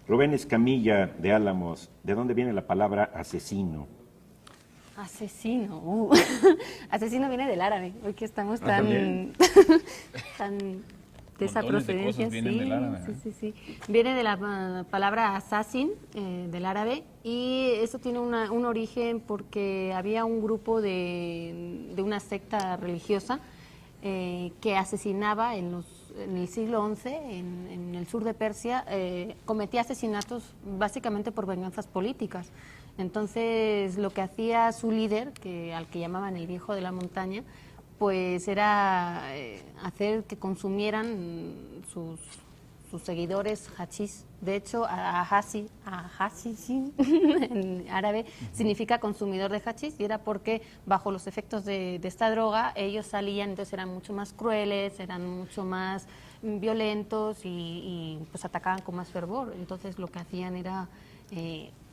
Rubén Escamilla de Álamos, ¿de dónde viene la palabra asesino? Asesino. Asesino viene del árabe. Hoy que estamos tan, tan de esa Montones de procedencia. cosas vienen del árabe, ¿eh? Sí. Viene de la palabra assassin, del árabe, y eso tiene un origen porque había un grupo de una secta religiosa que asesinaba en el siglo XI, en el sur de Persia, cometía asesinatos básicamente por venganzas políticas. Entonces, lo que hacía su líder, al que llamaban el viejo de la montaña, pues era hacer que consumieran sus seguidores hachís. De hecho, hashish en árabe significa consumidor de hachís, y era porque bajo los efectos de esta droga ellos salían, entonces eran mucho más crueles, eran mucho más violentos y pues atacaban con más fervor. Entonces lo que hacían era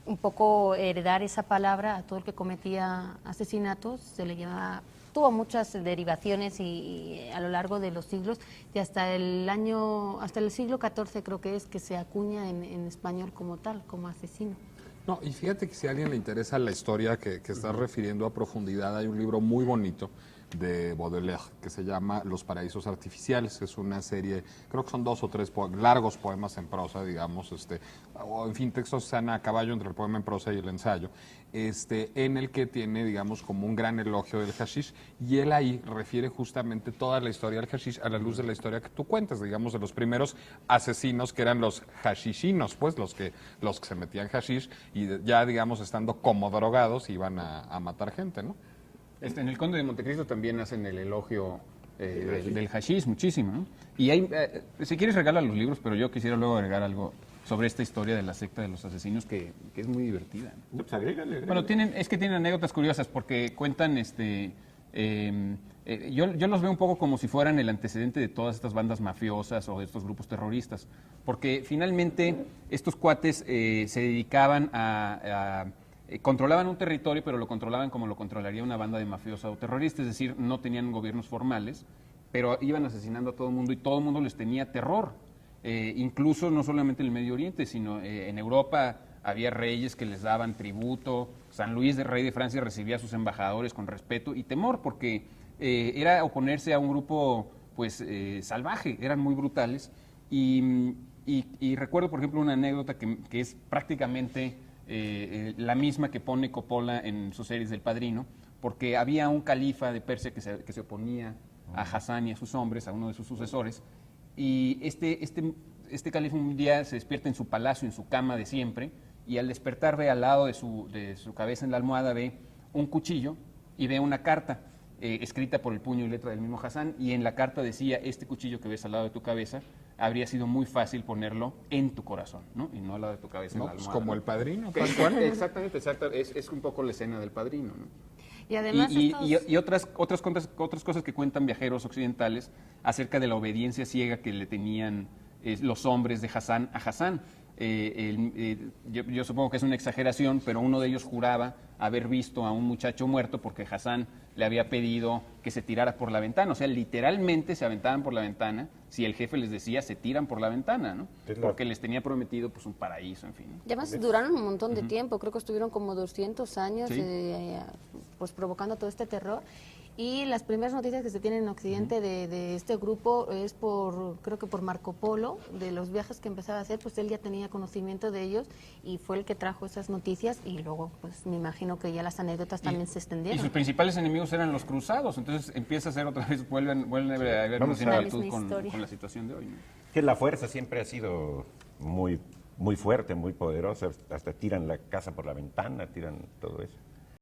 un poco heredar esa palabra a todo el que cometía asesinatos. Se le llamaba, tuvo muchas derivaciones y a lo largo de los siglos, y hasta el siglo XIV creo que es que se acuña en español como tal, como asesino. No, y fíjate que si a alguien le interesa la historia que estás refiriendo a profundidad, hay un libro muy bonito de Baudelaire que se llama Los paraísos artificiales. Es una serie, creo que son 2 o 3 largos poemas en prosa, digamos, o en fin, textos que están a caballo entre el poema en prosa y el ensayo, en el que tiene, digamos, como un gran elogio del hashish, y él ahí refiere justamente toda la historia del hashish a la luz de la historia que tú cuentas, digamos, de los primeros asesinos que eran los hashishinos, pues los que se metían hashish y ya, digamos, estando como drogados iban a matar gente, ¿no? En el Conde de Montecristo también hacen el elogio del hashish muchísimo, ¿no? Y hay, si quieres regala los libros, pero yo quisiera luego agregar algo sobre esta historia de la secta de los asesinos que es muy divertida, ¿no? No, pues agrégale. Bueno, tienen anécdotas curiosas porque cuentan, yo los veo un poco como si fueran el antecedente de todas estas bandas mafiosas o de estos grupos terroristas, porque finalmente estos cuates se dedicaban controlaban un territorio, pero lo controlaban como lo controlaría una banda de mafiosa o terrorista, es decir, no tenían gobiernos formales, pero iban asesinando a todo el mundo y todo el mundo les tenía terror. Incluso no solamente en el Medio Oriente, sino en Europa había reyes que les daban tributo. San Luis, rey de Francia, recibía a sus embajadores con respeto y temor, porque era oponerse a un grupo pues salvaje, eran muy brutales. Y recuerdo, por ejemplo, una anécdota que es prácticamente la misma que pone Coppola en sus series del Padrino, porque había un califa de Persia que se oponía a Hassan y a sus hombres, a uno de sus sucesores, y este califa un día se despierta en su palacio, en su cama de siempre, y al despertar ve al lado de su cabeza en la almohada, ve un cuchillo y ve una carta escrita por el puño y letra del mismo Hassan, y en la carta decía: este cuchillo que ves al lado de tu cabeza habría sido muy fácil ponerlo en tu corazón, ¿no? Y no al lado de tu cabeza, No, en la pues almohada. como el Padrino, tal Exacto, cual. exactamente, es un poco la escena del Padrino, ¿no? Y además Y otras cosas que cuentan viajeros occidentales acerca de la obediencia ciega que le tenían los hombres de Hassan a Hassan. Yo supongo que es una exageración, pero uno de ellos juraba haber visto a un muchacho muerto porque Hassan le había pedido que se tirara por la ventana. O sea, literalmente se aventaban por la ventana. Si el jefe les decía, se tiran por la ventana, ¿no? Porque les tenía prometido pues un paraíso, en fin, ¿no? Y además duraron un montón de tiempo, creo que estuvieron como 200 años Sí. pues provocando todo este terror. Y las primeras noticias que se tienen en Occidente de este grupo es creo que por Marco Polo, de los viajes que empezaba a hacer, pues él ya tenía conocimiento de ellos y fue el que trajo esas noticias, y luego pues me imagino que ya las anécdotas también se Y extendieron. sus principales enemigos eran los cruzados, entonces empieza a ser otra vez, vuelven a haber una Vamos a- similitud La misma con historia. la situación de hoy, ¿no? Que la fuerza siempre ha sido muy fuerte, muy poderosa. Hasta tiran la casa por la ventana, tiran todo eso.